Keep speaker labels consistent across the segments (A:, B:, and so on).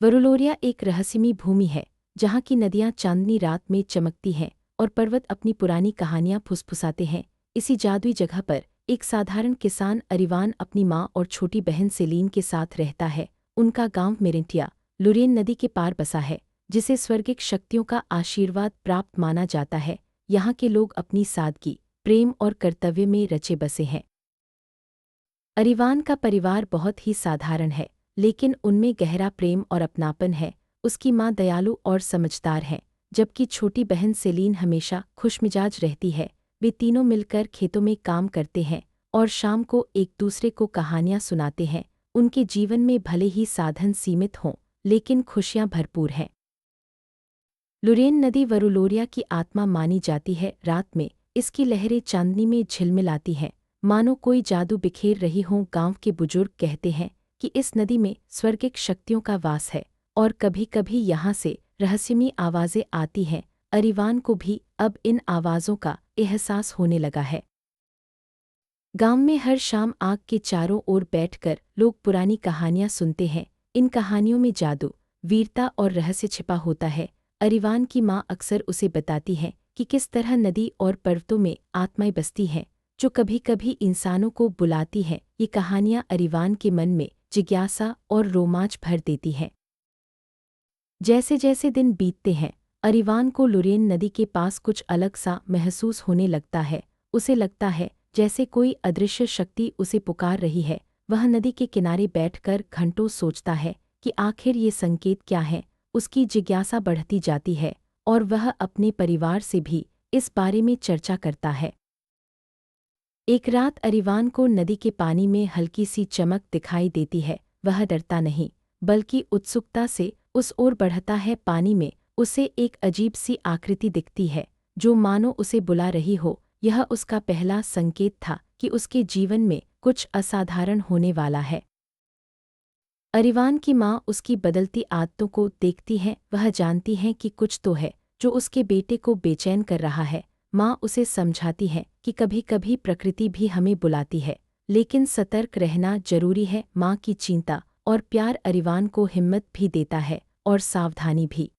A: वरुलोरिया एक रहस्यमयी भूमि है जहाँ की नदियाँ चांदनी रात में चमकती हैं और पर्वत अपनी पुरानी कहानियाँ फुसफुसाते हैं। इसी जादुई जगह पर एक साधारण किसान अरिवान अपनी माँ और छोटी बहन सेलीन के साथ रहता है। उनका गांव मेरेंटिया लुरियन नदी के पार बसा है, जिसे स्वर्गिक शक्तियों का आशीर्वाद प्राप्त माना जाता है। यहाँ के लोग अपनी सादगी, प्रेम और कर्तव्य में रचे बसे हैं। अरिवान का परिवार बहुत ही साधारण है, लेकिन उनमें गहरा प्रेम और अपनापन है। उसकी माँ दयालु और समझदार है, जबकि छोटी बहन सेलीन हमेशा खुशमिजाज रहती है। वे तीनों मिलकर खेतों में काम करते हैं और शाम को एक दूसरे को कहानियाँ सुनाते हैं। उनके जीवन में भले ही साधन सीमित हों, लेकिन खुशियाँ भरपूर हैं। लुरेन नदी वरुलोरिया की आत्मा मानी जाती है। रात में इसकी लहरें चांदनी में झिलमिलाती हैं, मानो कोई जादू बिखेर रही हों। गांव के बुजुर्ग कहते हैं कि इस नदी में स्वर्गिक शक्तियों का वास है और कभी-कभी यहाँ से रहस्यमयी आवाज़ें आती हैं। अरिवान को भी अब इन आवाज़ों का एहसास होने लगा है। गांव में हर शाम आग के चारों ओर बैठकर लोग पुरानी कहानियां सुनते हैं। इन कहानियों में जादू, वीरता और रहस्य छिपा होता है। अरिवान की माँ अक्सर उसे बताती है कि किस तरह नदी और पर्वतों में आत्माएं बसती हैं, जो कभी-कभी इंसानों को बुलाती हैं। ये कहानियां अरिवान के मन में जिज्ञासा और रोमांच भर देती हैं। जैसे जैसे दिन बीतते हैं, अरिवान को लुरेन नदी के पास कुछ अलग सा महसूस होने लगता है। उसे लगता है जैसे कोई अदृश्य शक्ति उसे पुकार रही है। वह नदी के किनारे बैठकर घंटों सोचता है कि आखिर ये संकेत क्या है। उसकी जिज्ञासा बढ़ती जाती है और वह अपने परिवार से भी इस बारे में चर्चा करता है। एक रात अरिवान को नदी के पानी में हल्की सी चमक दिखाई देती है। वह डरता नहीं, बल्कि उत्सुकता से उस ओर बढ़ता है। पानी में उसे एक अजीब सी आकृति दिखती है, जो मानो उसे बुला रही हो। यह उसका पहला संकेत था कि उसके जीवन में कुछ असाधारण होने वाला है। अरिवान की माँ उसकी बदलती आदतों को देखती है। वह जानती है कि कुछ तो है जो उसके बेटे को बेचैन कर रहा है। माँ उसे समझाती है कि कभी-कभी प्रकृति भी हमें बुलाती है, लेकिन सतर्क रहना जरूरी है। माँ की चिंता और प्यार अरिवान को हिम्मत भी देता है और सावधानी भी।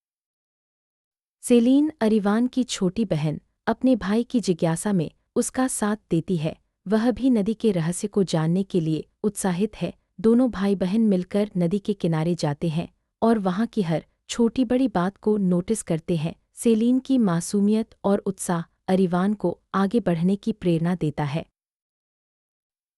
A: सेलीन, अरिवान की छोटी बहन, अपने भाई की जिज्ञासा में उसका साथ देती है। वह भी नदी के रहस्य को जानने के लिए उत्साहित है। दोनों भाई बहन मिलकर नदी के किनारे जाते हैं और वहाँ की हर छोटी बड़ी बात को नोटिस करते हैं। सेलीन की मासूमियत और उत्साह अरिवान को आगे बढ़ने की प्रेरणा देता है।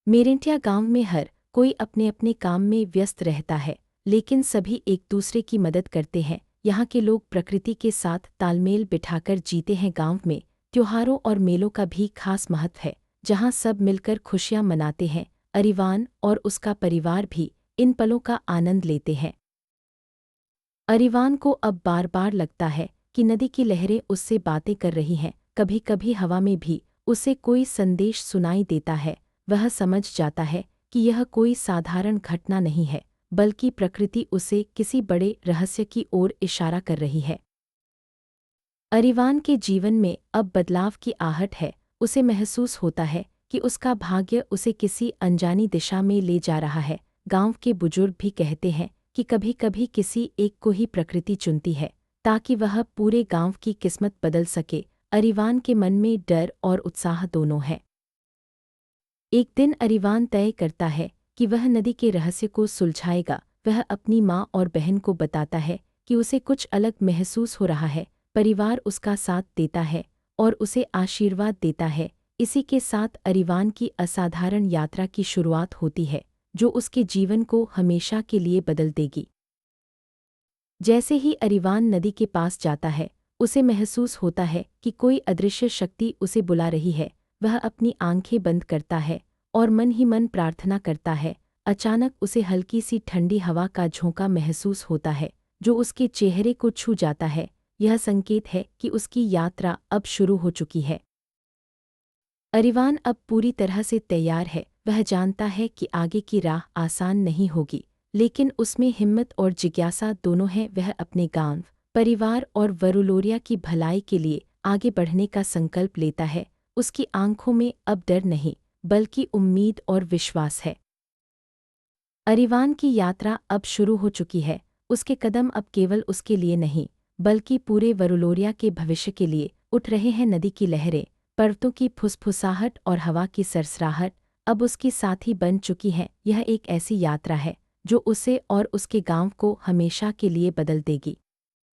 A: मेरेंटिया गांव में हर कोई अपने अपने काम में व्यस्त रहता है, लेकिन सभी एक दूसरे की मदद करते हैं। यहाँ के लोग प्रकृति के साथ तालमेल बिठाकर जीते हैं। गांव में त्योहारों और मेलों का भी खास महत्व है, जहाँ सब मिलकर खुशियाँ मनाते हैं। अरिवान और उसका परिवार भी इन पलों का आनंद लेते हैं। अरिवान को अब बार बार लगता है कि नदी की लहरें उससे बातें कर रही हैं। कभी-कभी हवा में भी उसे कोई संदेश सुनाई देता है। वह समझ जाता है कि यह कोई साधारण घटना नहीं है, बल्कि प्रकृति उसे किसी बड़े रहस्य की ओर इशारा कर रही है। अरिवान के जीवन में अब बदलाव की आहट है। उसे महसूस होता है कि उसका भाग्य उसे किसी अनजानी दिशा में ले जा रहा है। गांव के बुजुर्ग भी कहते हैं कि कभी-कभी किसी एक को ही प्रकृति चुनती है, ताकि वह पूरे गांव की किस्मत बदल सके। अरिवान के मन में डर और उत्साह दोनों है। एक दिन अरिवान तय करता है कि वह नदी के रहस्य को सुलझाएगा। वह अपनी माँ और बहन को बताता है कि उसे कुछ अलग महसूस हो रहा है। परिवार उसका साथ देता है और उसे आशीर्वाद देता है। इसी के साथ अरिवान की असाधारण यात्रा की शुरुआत होती है, जो उसके जीवन को हमेशा के लिए बदल देगी। जैसे ही अरिवान नदी के पास जाता है, उसे महसूस होता है कि कोई अदृश्य शक्ति उसे बुला रही है। वह अपनी आंखें बंद करता है और मन ही मन प्रार्थना करता है। अचानक उसे हल्की सी ठंडी हवा का झोंका महसूस होता है, जो उसके चेहरे को छू जाता है। यह संकेत है कि उसकी यात्रा अब शुरू हो चुकी है। अरिवान अब पूरी तरह से तैयार है। वह जानता है कि आगे की राह आसान नहीं होगी, लेकिन उसमें हिम्मत और जिज्ञासा दोनों हैं। वह अपने गांव, परिवार और वरुलोरिया की भलाई के लिए आगे बढ़ने का संकल्प लेता है। उसकी आंखों में अब डर नहीं, बल्कि उम्मीद और विश्वास है। अरिवान की यात्रा अब शुरू हो चुकी है। उसके कदम अब केवल उसके लिए नहीं बल्कि पूरे वरुलोरिया के भविष्य के लिए उठ रहे हैं। नदी की लहरें, पर्वतों की फुसफुसाहट और हवा की सरसराहट अब उसकी साथी बन चुकी हैं। यह एक ऐसी यात्रा है जो उसे और उसके गांव को हमेशा के लिए बदल देगी।